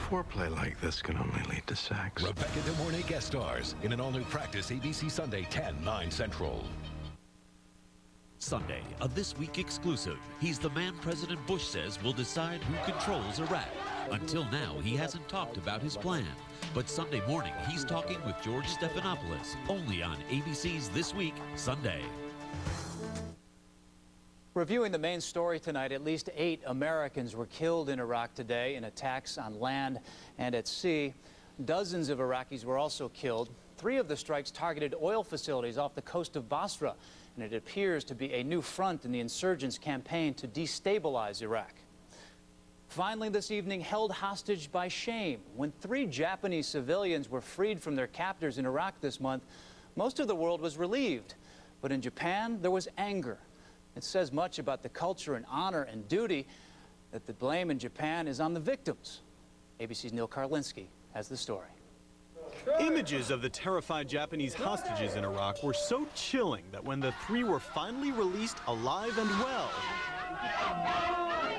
Foreplay like this can only lead to sex. Rebecca De Mornay guest stars in an all-new Practice, ABC Sunday, 10/9 Central. Sunday, a This Week exclusive. He's the man President Bush says will decide who controls Iraq. Until now, he hasn't talked about his plan. But Sunday morning, he's talking with George Stephanopoulos, only on ABC's This Week, Sunday. Reviewing the main story tonight, at least 8 Americans were killed in Iraq today in attacks on land and at sea. Dozens of Iraqis were also killed. 3 of the strikes targeted oil facilities off the coast of Basra, and it appears to be a new front in the insurgents' campaign to destabilize Iraq. Finally this evening, held hostage by shame. When 3 Japanese civilians were freed from their captors in Iraq this month, most of the world was relieved. But in Japan, there was anger. It says much about the culture and honor and duty that the blame in Japan is on the victims. ABC's Neil Karlinski has the story. Images of the terrified Japanese hostages in Iraq were so chilling that when the 3 were finally released alive and well,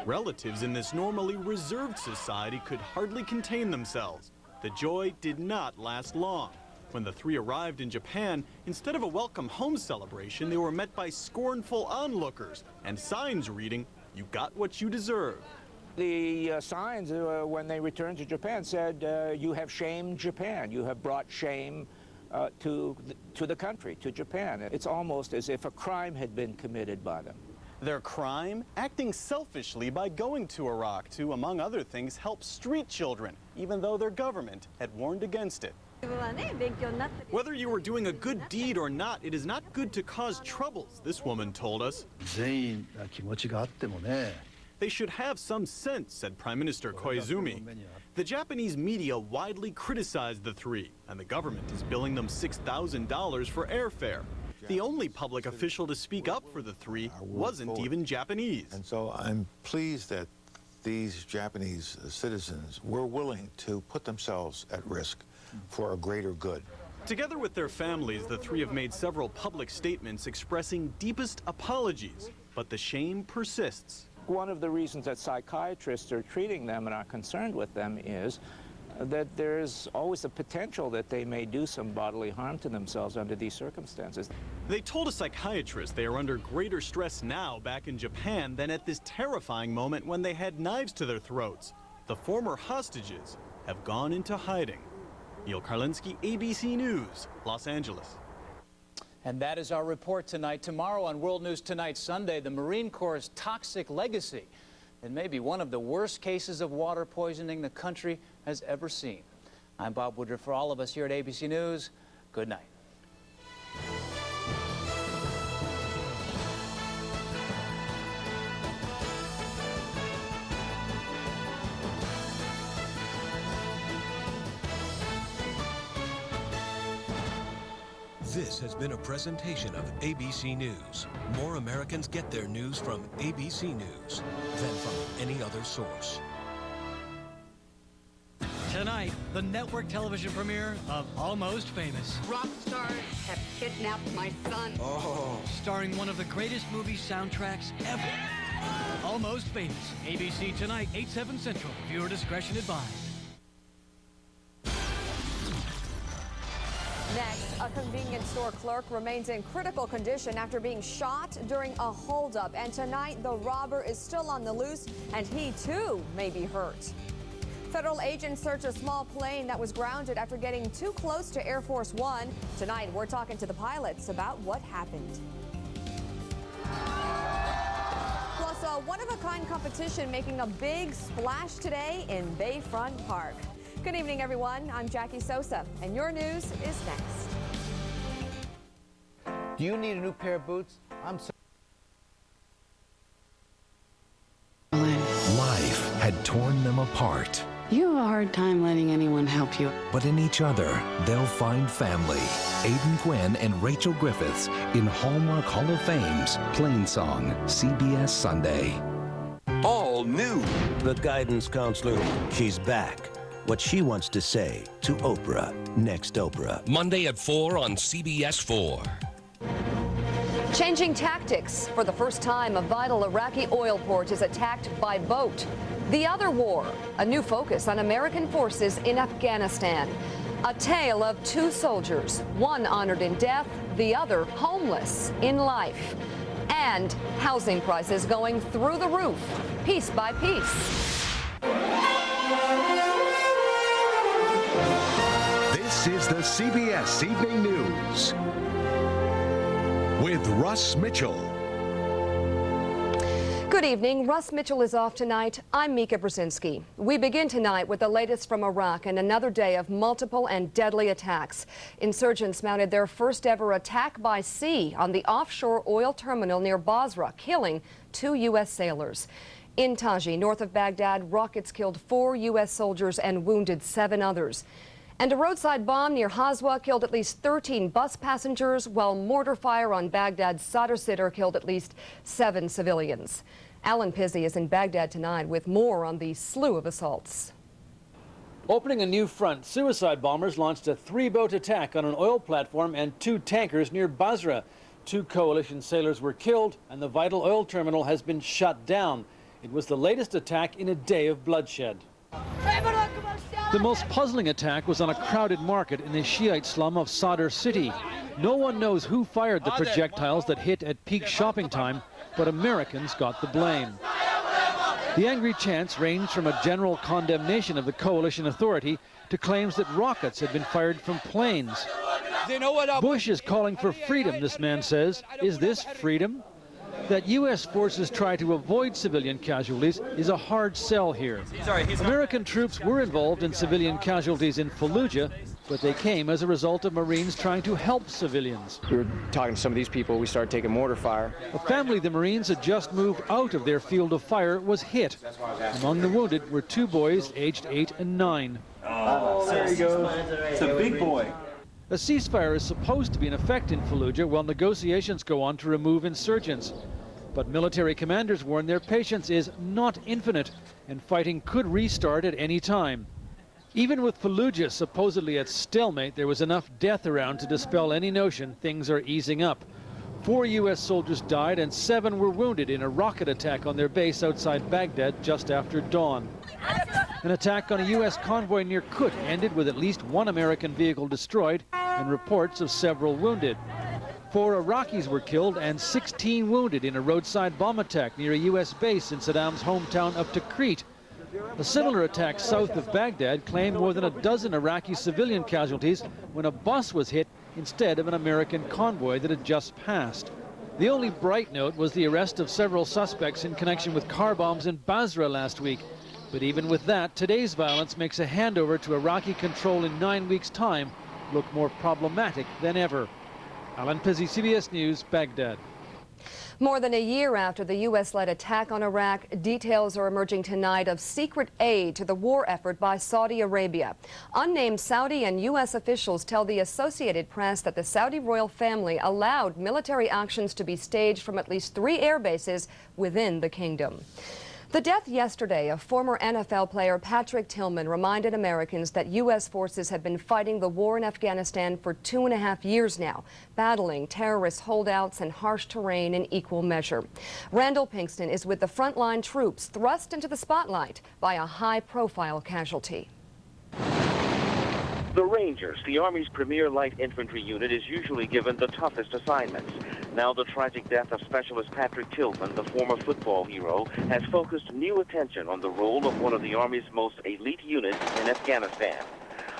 relatives in this normally reserved society could hardly contain themselves. The joy did not last long. When the 3 arrived in Japan, instead of a welcome home celebration, they were met by scornful onlookers and signs reading, "You got what you deserve." The signs when they returned to Japan said, "You have shamed Japan. You have brought shame to the country, to Japan." It's almost as if a crime had been committed by them. Their crime? Acting selfishly by going to Iraq to, among other things, help street children, even though their government had warned against it. Whether you were doing a good deed or not, it is not good to cause troubles, this woman told us. They should have some sense, said Prime Minister Koizumi. The Japanese media widely criticized the 3, and the government is billing them $6,000 for airfare. The only public official to speak up for the 3 wasn't even Japanese. And so I'm pleased that these Japanese citizens were willing to put themselves at risk for a greater good. Together with their families, the 3 have made several public statements expressing deepest apologies, but the shame persists. One of the reasons that psychiatrists are treating them and are concerned with them is that there's always a potential that they may do some bodily harm to themselves under these circumstances. They told a psychiatrist they are under greater stress now back in Japan than at this terrifying moment when they had knives to their throats. The former hostages have gone into hiding. Neil Karlinski, ABC News, Los Angeles. And that is our report tonight. Tomorrow on World News Tonight Sunday, the Marine Corps' toxic legacy. It may be one of the worst cases of water poisoning the country has ever seen. I'm Bob Woodruff. For all of us here at ABC News, good night. This has been a presentation of ABC News. More Americans get their news from ABC News than from any other source. Tonight, the network television premiere of Almost Famous. Rock stars have kidnapped my son. Oh. Starring one of the greatest movie soundtracks ever. Almost Famous. ABC tonight, 8/7 Central. Viewer discretion advised. Next, a convenience store clerk remains in critical condition after being shot during a holdup. And tonight, the robber is still on the loose, and he, too, may be hurt. Federal agents search a small plane that was grounded after getting too close to Air Force One. Tonight, we're talking to the pilots about what happened. Plus, a one-of-a-kind competition making a big splash today in Bayfront Park. Good evening, everyone. I'm Jackie Sosa, and your news is next. Do you need a new pair of boots? Life had torn them apart. You have a hard time letting anyone help you. But in each other, they'll find family. Aidan Quinn and Rachel Griffiths in Hallmark Hall of Fame's Plain Song, CBS Sunday. All new. The guidance counselor, she's back. What she wants to say to Oprah, next Oprah. Monday at 4 on CBS 4. Changing tactics. For the first time, a vital Iraqi oil port is attacked by boat. The Other War, a new focus on American forces in Afghanistan. A tale of two soldiers, one honored in death, the other homeless in life. And housing prices going through the roof, piece by piece. This is the CBS Evening News with Russ Mitchell. Good evening. Russ Mitchell is off tonight. I'm Mika Brzezinski. We begin tonight with the latest from Iraq and another day of multiple and deadly attacks. Insurgents mounted their first ever attack by sea on the offshore oil terminal near Basra, killing 2 U.S. sailors. In Taji, north of Baghdad, rockets killed 4 U.S. soldiers and wounded 7 others. And a roadside bomb near Haswa killed at least 13 bus passengers, while mortar fire on Baghdad's Sadr City killed at least 7 civilians. Alan Pizzi is in Baghdad tonight with more on the slew of assaults. Opening a new front, suicide bombers launched a 3-boat attack on an oil platform and 2 tankers near Basra. 2 coalition sailors were killed and the vital oil terminal has been shut down. It was the latest attack in a day of bloodshed. The most puzzling attack was on a crowded market in the Shiite slum of Sadr City. No one knows who fired the projectiles that hit at peak shopping time, but Americans got the blame. The angry chants ranged from a general condemnation of the coalition authority to claims that rockets had been fired from planes. Bush is calling for freedom, this man says. Is this freedom? That U.S. forces try to avoid civilian casualties is a hard sell here. American troops were involved in civilian casualties in Fallujah, but they came as a result of Marines trying to help civilians. We were talking to some of these people. We started taking mortar fire. A family the Marines had just moved out of their field of fire was hit. Among the wounded were 2 boys aged 8 and 9. Oh, there he goes. It's a big boy. A ceasefire is supposed to be in effect in Fallujah while negotiations go on to remove insurgents. But military commanders warn their patience is not infinite and fighting could restart at any time. Even with Fallujah supposedly at stalemate, there was enough death around to dispel any notion things are easing up. 4 U.S. soldiers died and 7 were wounded in a rocket attack on their base outside Baghdad just after dawn. An attack on a U.S. convoy near Kut ended with at least 1 American vehicle destroyed and reports of several wounded. 4 Iraqis were killed and 16 wounded in a roadside bomb attack near a U.S. base in Saddam's hometown of Tikrit. A similar attack south of Baghdad claimed more than a dozen Iraqi civilian casualties when a bus was hit instead of an American convoy that had just passed. The only bright note was the arrest of several suspects in connection with car bombs in Basra last week. But even with that, today's violence makes a handover to Iraqi control in 9 weeks' time look more problematic than ever. Alan Pizzi, CBS News, Baghdad. More than a year after the U.S.-led attack on Iraq, details are emerging tonight of secret aid to the war effort by Saudi Arabia. Unnamed Saudi and U.S. officials tell the Associated Press that the Saudi royal family allowed military actions to be staged from at least 3 air bases within the kingdom. The death yesterday of former NFL player Patrick Tillman reminded Americans that U.S. forces have been fighting the war in Afghanistan for 2.5 years now, battling terrorist holdouts and harsh terrain in equal measure. Randall Pinkston is with the frontline troops thrust into the spotlight by a high-profile casualty. The Rangers, the Army's premier light infantry unit, is usually given the toughest assignments. Now the tragic death of Specialist Patrick Tillman, the former football hero, has focused new attention on the role of one of the Army's most elite units in Afghanistan.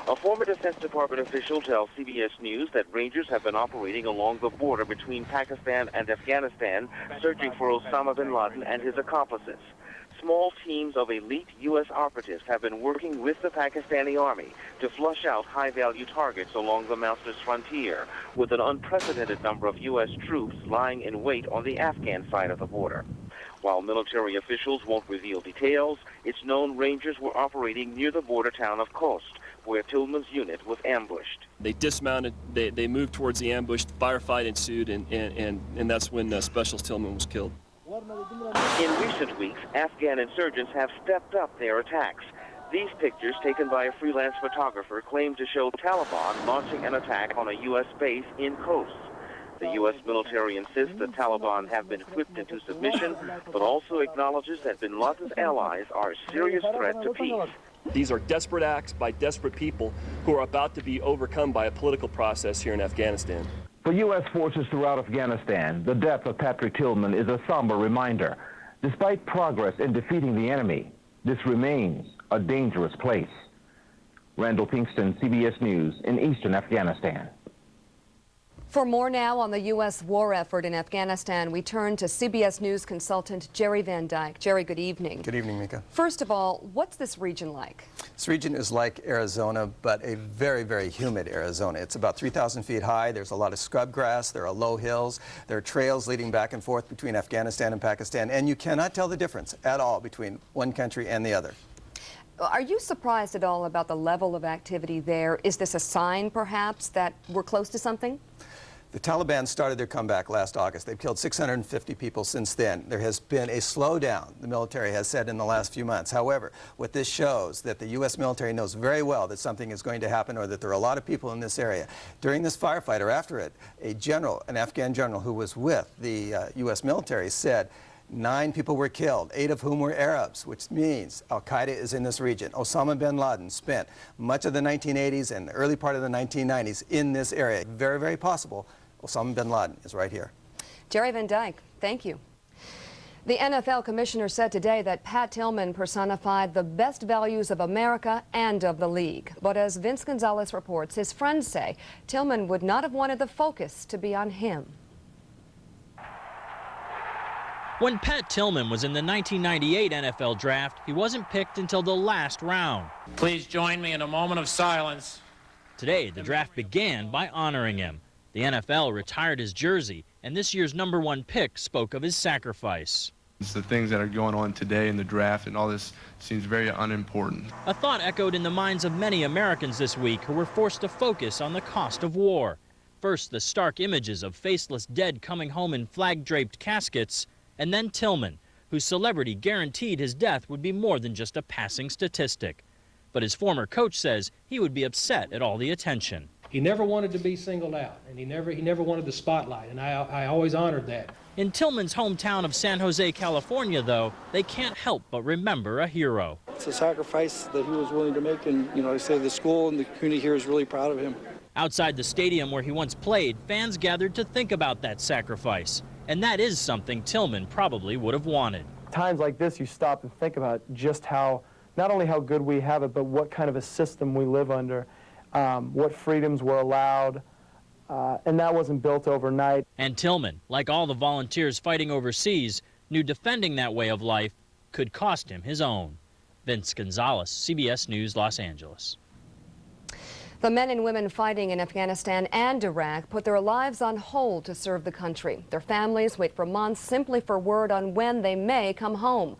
A former Defense Department official tells CBS News that Rangers have been operating along the border between Pakistan and Afghanistan, searching for Osama bin Laden and his accomplices. Small teams of elite U.S. operatives have been working with the Pakistani Army to flush out high-value targets along the mountainous frontier, with an unprecedented number of U.S. troops lying in wait on the Afghan side of the border. While military officials won't reveal details, it's known Rangers were operating near the border town of Khost, where Tillman's unit was ambushed. They dismounted, they moved towards the ambush, firefight ensued, and that's when Specialist Tillman was killed. In recent weeks, Afghan insurgents have stepped up their attacks. These pictures, taken by a freelance photographer, claim to show Taliban launching an attack on a U.S. base in Khost. The U.S. military insists the Taliban have been whipped into submission, but also acknowledges that bin Laden's allies are a serious threat to peace. These are desperate acts by desperate people who are about to be overcome by a political process here in Afghanistan. For U.S. forces throughout Afghanistan, the death of Patrick Tillman is a somber reminder. Despite progress in defeating the enemy, this remains a dangerous place. Randall Pinkston, CBS News in eastern Afghanistan. For more now on the U.S. war effort in Afghanistan, we turn to CBS News consultant Jerry Van Dyke. Jerry, good evening. Good evening, Mika. First of all, what's this region like? This region is like Arizona, but a very, very humid Arizona. It's about 3,000 feet high. There's a lot of scrub grass. There are low hills. There are trails leading back and forth between Afghanistan and Pakistan, and you cannot tell the difference at all between one country and the other. Are you surprised at all about the level of activity there? Is this a sign, perhaps, that we're close to something? The Taliban started their comeback last August. They've killed 650 people since then. There has been a slowdown, the military has said, in the last few months. However, what this shows that the U.S. military knows very well that something is going to happen or that there are a lot of people in this area. During this firefight or after it, a general, an Afghan general who was with the U.S. military said 9 people were killed, 8 of whom were Arabs, which means Al-Qaeda is in this region. Osama bin Laden spent much of the 1980s and the early part of the 1990s in this area. Very, very possible Osama bin Laden is right here. Jerry Van Dyke, thank you. The NFL commissioner said today that Pat Tillman personified the best values of America and of the league. But as Vince Gonzalez reports, his friends say Tillman would not have wanted the focus to be on him. When Pat Tillman was in the 1998 NFL draft, he wasn't picked until the last round. Please join me in a moment of silence. Today, the draft began by honoring him. The NFL retired his jersey, and this year's #1 pick spoke of his sacrifice. It's the things that are going on today in the draft, and all this seems very unimportant. A thought echoed in the minds of many Americans this week who were forced to focus on the cost of war. First, the stark images of faceless dead coming home in flag-draped caskets, and then Tillman, whose celebrity guaranteed his death would be more than just a passing statistic. But his former coach says he would be upset at all the attention. He never wanted to be singled out, and he never wanted the spotlight, and I always honored that. In Tillman's hometown of San Jose, California, though, they can't help but remember a hero. It's a sacrifice that he was willing to make, and, I say the school and the community here is really proud of him. Outside the stadium where he once played, fans gathered to think about that sacrifice. And that is something Tillman probably would have wanted. Times like this, you stop and think about just how, not only how good we have it, but what kind of a system we live under. What freedoms were allowed, and that wasn't built overnight. And Tillman, like all the volunteers fighting overseas, knew defending that way of life could cost him his own. Vince Gonzalez, CBS News, Los Angeles. The men and women fighting in Afghanistan and Iraq put their lives on hold to serve the country. Their families wait for months simply for word on when they may come home.